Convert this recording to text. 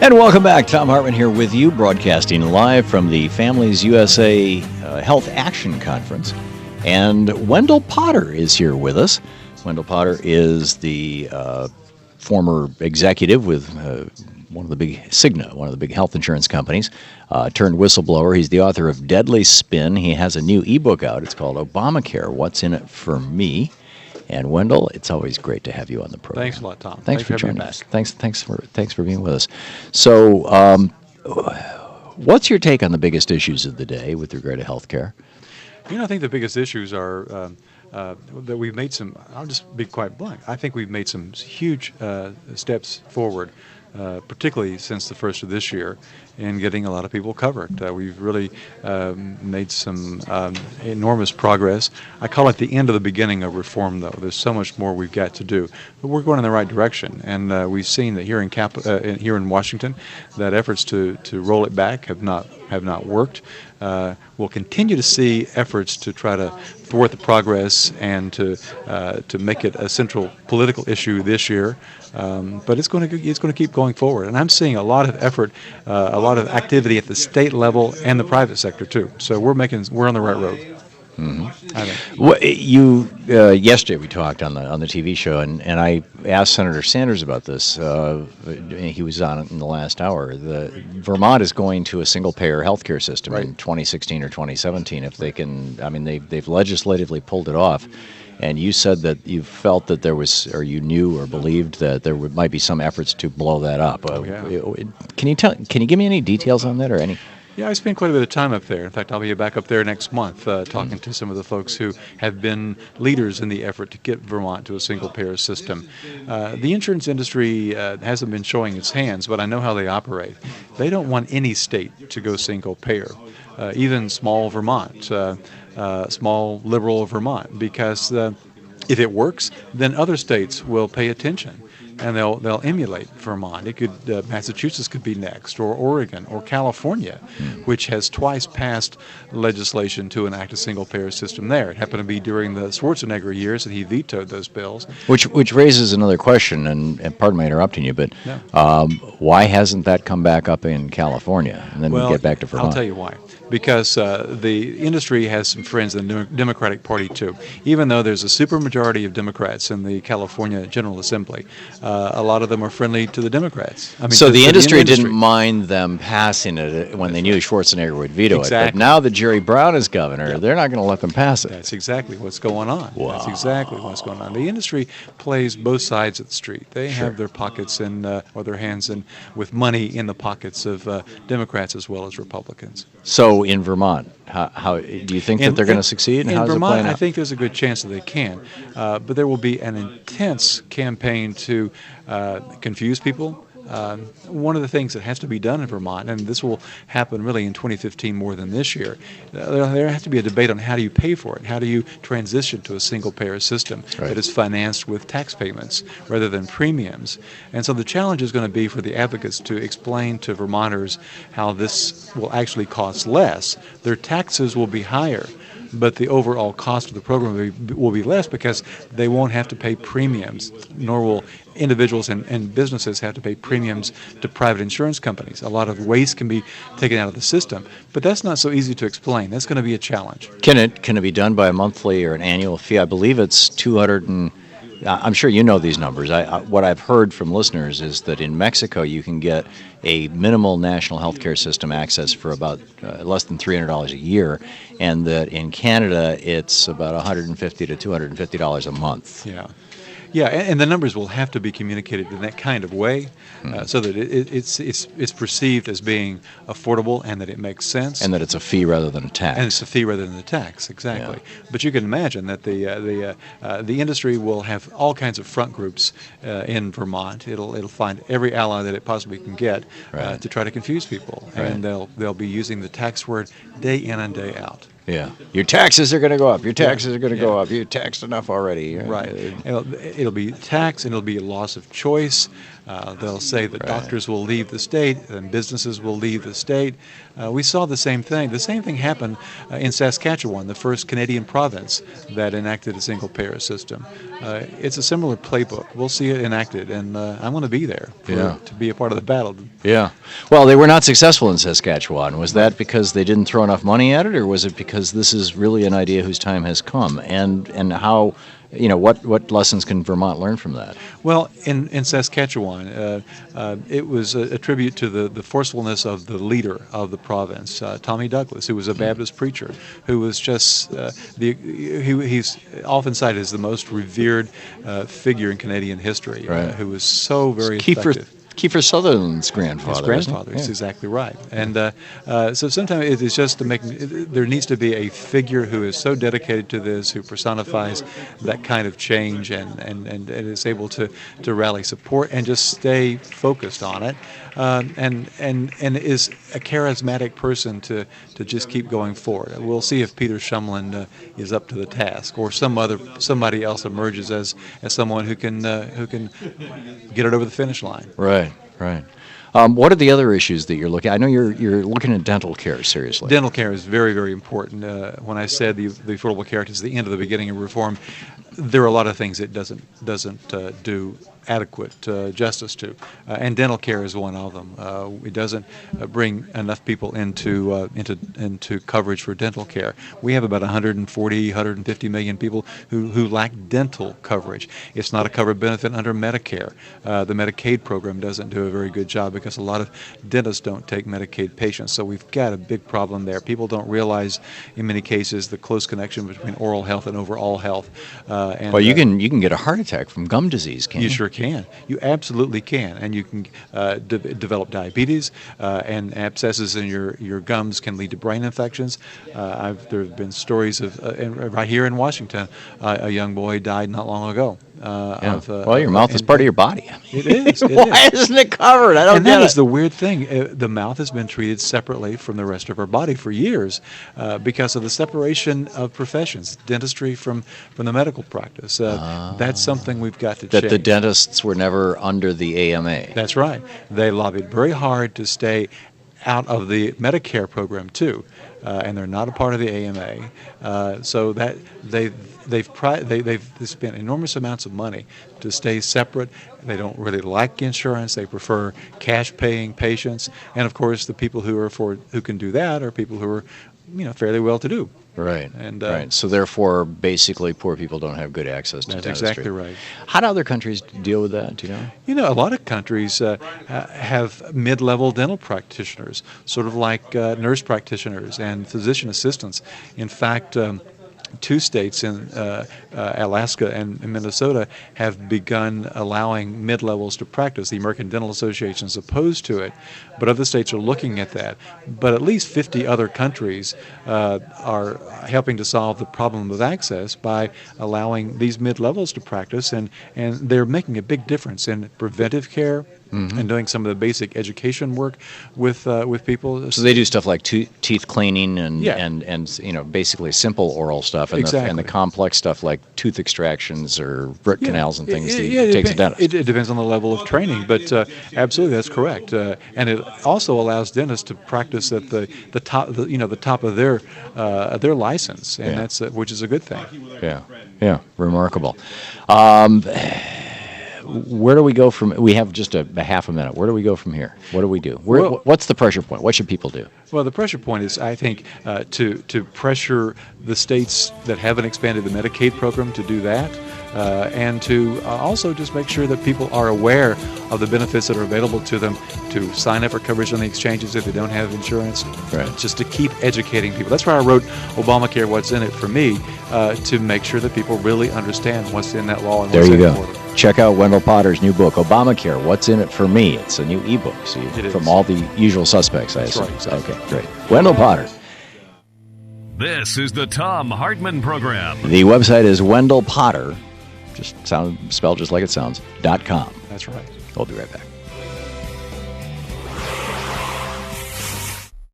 And welcome back. Thom Hartmann here with you, broadcasting live from the Families USA Health Action Conference. And Wendell Potter is here with us. Wendell Potter is the former executive with one of the big Cigna, one of the big health insurance companies, turned whistleblower. He's the author of Deadly Spin. He has a new ebook out. It's called Obamacare, What's in It for Me? And Wendell, it's always great to have you on the program. Thanks a lot, Tom. Thanks for joining us. Thanks for being with us. So, what's your take on the biggest issues of the day with regard to health care? I think the biggest issues are that we've made some. I'll just be quite blunt. I think we've made some huge steps forward, particularly since the first of this year, in getting a lot of people covered. We've really made some enormous progress. I call it the end of the beginning of reform, though. There's so much more we've got to do, but we're going in the right direction. And we've seen that here in Washington, that efforts to roll it back have not worked. We'll continue to see efforts to try to thwart the progress and to make it a central political issue this year. But it's going to keep going forward, and I'm seeing a lot of effort, a lot of activity at the state level and the private sector too. So we're on the right road. Mm-hmm. Well, yesterday we talked on the TV show, and I asked Senator Sanders about this. He was on it in the last hour. Vermont is going to a single-payer healthcare system in 2016 or 2017 if they can. I mean, they've legislatively pulled it off. And you said that you felt that there was, or you knew or believed that there might be some efforts to blow that up. Can you give me any details on that or any? Yeah, I spent quite a bit of time up there. In fact, I'll be back up there next month talking to some of the folks who have been leaders in the effort to get Vermont to a single-payer system. The insurance industry hasn't been showing its hands, but I know how they operate. They don't want any state to go single-payer, even small Vermont, small liberal Vermont, because if it works, then other states will pay attention. And they'll emulate Vermont. It could Massachusetts could be next, or Oregon, or California, which has twice passed legislation to enact a single-payer system there. It happened to be during the Schwarzenegger years that he vetoed those bills. Which raises another question, and pardon my interrupting you, but why hasn't that come back up in California? And then we get back to Vermont. I'll tell you why. Because the industry has some friends in the Democratic Party too. Even though there's a supermajority of Democrats in the California General Assembly, a lot of them are friendly to the Democrats. So the industry didn't mind them passing it when they knew Schwarzenegger would veto it. But now that Jerry Brown is governor, they're not going to let them pass it. That's exactly what's going on. Wow. That's exactly what's going on. The industry plays both sides of the street. They have their pockets or their hands with money in the pockets of Democrats as well as Republicans. So in Vermont, how do you think that they're going to succeed? And in how's Vermont, it playing out? I think there's a good chance that they can, but there will be an intense campaign to confuse people. One of the things that has to be done in Vermont, and this will happen really in 2015 more than this year, there has to be a debate on how do you pay for it? How do you transition to a single-payer system that is financed with tax payments rather than premiums? And so the challenge is going to be for the advocates to explain to Vermonters how this will actually cost less. Their taxes will be higher, but the overall cost of the program will be less because they won't have to pay premiums, nor will individuals and businesses have to pay premiums to private insurance companies. A lot of waste can be taken out of the system, but that's not so easy to explain. That's going to be a challenge. Can it be done by a monthly or an annual fee? I believe it's 200 and I'm sure you know these numbers. What I've heard from listeners is that in Mexico you can get a minimal national health care system access for about less than $300 a year, and that in Canada it's about $150 to $250 a month. Yeah, and the numbers will have to be communicated in that kind of way, so that it's perceived as being affordable and that it makes sense. And that it's a fee rather than a tax. And it's a fee rather than a tax, exactly. Yeah. But you can imagine that the industry will have all kinds of front groups in Vermont. It'll find every ally that it possibly can get to try to confuse people, and they'll be using the tax word day in and day out. Yeah, your taxes are going to go up. Your taxes are going to go up. You taxed enough already. Right. It'll be tax, and it'll be a loss of choice. They'll say that doctors will leave the state and businesses will leave the state. We saw the same thing. The same thing happened in Saskatchewan, the first Canadian province that enacted a single-payer system. It's a similar playbook. We'll see it enacted, and I'm going to be there to be a part of the battle. Yeah. Well, they were not successful in Saskatchewan. Was that because they didn't throw enough money at it, or was it because this is really an idea whose time has come? And how, what lessons can Vermont learn from that? Well, in Saskatchewan, it was a tribute to the forcefulness of the leader of the province, Tommy Douglas, who was a Baptist preacher, who was just he's often cited as the most revered figure in Canadian history, who was so very effective. Kiefer Sutherland's grandfather. His grandfather is exactly right. And so sometimes it is just there needs to be a figure who is so dedicated to this, who personifies that kind of change and is able to rally support and just stay focused on it. And is a charismatic person to just keep going forward. We'll see if Peter Shumlin is up to the task, or somebody else emerges as someone who can get it over the finish line. Right. What are the other issues that you're looking at? I know you're looking at dental care seriously. Dental care is very, very important. When I said the Affordable Care Act is the end of the beginning of reform, there are a lot of things it doesn't do adequate justice to, and dental care is one of them. It doesn't bring enough people into coverage for dental care. We have about 150 million people who lack dental coverage. It's not a covered benefit under Medicare. The Medicaid program doesn't do a very good job because a lot of dentists don't take Medicaid patients. So we've got a big problem there. People don't realize, in many cases, the close connection between oral health and overall health. Well, you can get a heart attack from gum disease, can't you? You sure can. You absolutely can, and you can develop diabetes, and abscesses in your gums can lead to brain infections. There have been stories of right here in Washington, a young boy died not long ago. Well, your mouth is part of your body. It is. Why isn't it covered? I don't and get that it. is the weird thing. The mouth has been treated separately from the rest of our body for years because of the separation of professions, dentistry from the medical practice. That's something we've got to change. That the dentists were never under the AMA. That's right. They lobbied very hard to stay out of the Medicare program too, and they're not a part of the AMA. So that they've spent enormous amounts of money to stay separate. They don't really like insurance. They prefer cash-paying patients, and of course, the people who can do that are people who are, fairly well-to-do. Right. And right. So therefore, basically, poor people don't have good access to dentistry. That's exactly right. How do other countries deal with that? Do you know? A lot of countries have mid-level dental practitioners, sort of like nurse practitioners and physician assistants. In fact, two states in Alaska and Minnesota have begun allowing mid-levels to practice. The American Dental Association is opposed to it, but other states are looking at that. But at least 50 other countries are helping to solve the problem of access by allowing these mid-levels to practice, and they're making a big difference in preventive care. Mm-hmm. And doing some of the basic education work with people. So they do stuff like teeth cleaning and basically simple oral stuff, and the complex stuff like tooth extractions or root canals and things. It takes a dentist. It depends on the level of training, but absolutely that's correct. And it also allows dentists to practice at the top of their license, and that's which is a good thing. Yeah, remarkable. Where do we go from? We have just a half a minute. Where do we go from here? What do we do? What's the pressure point? What should people do? Well, the pressure point is, I think, to pressure the states that haven't expanded the Medicaid program to do that, and to also just make sure that people are aware of the benefits that are available to them, to sign up for coverage on the exchanges if they don't have insurance, just to keep educating people. That's why I wrote Obamacare, What's in It for Me, to make sure that people really understand what's in that law and what's in it for them. Check out Wendell Potter's new book, Obamacare, What's in It for Me. It's a new ebook, from all the usual suspects, I assume. That's right, exactly. Okay, great. Wendell Potter. This is the Thom Hartmann Program. The website is Wendell Potter, spelled just like it sounds, .com. That's right. We'll be right back.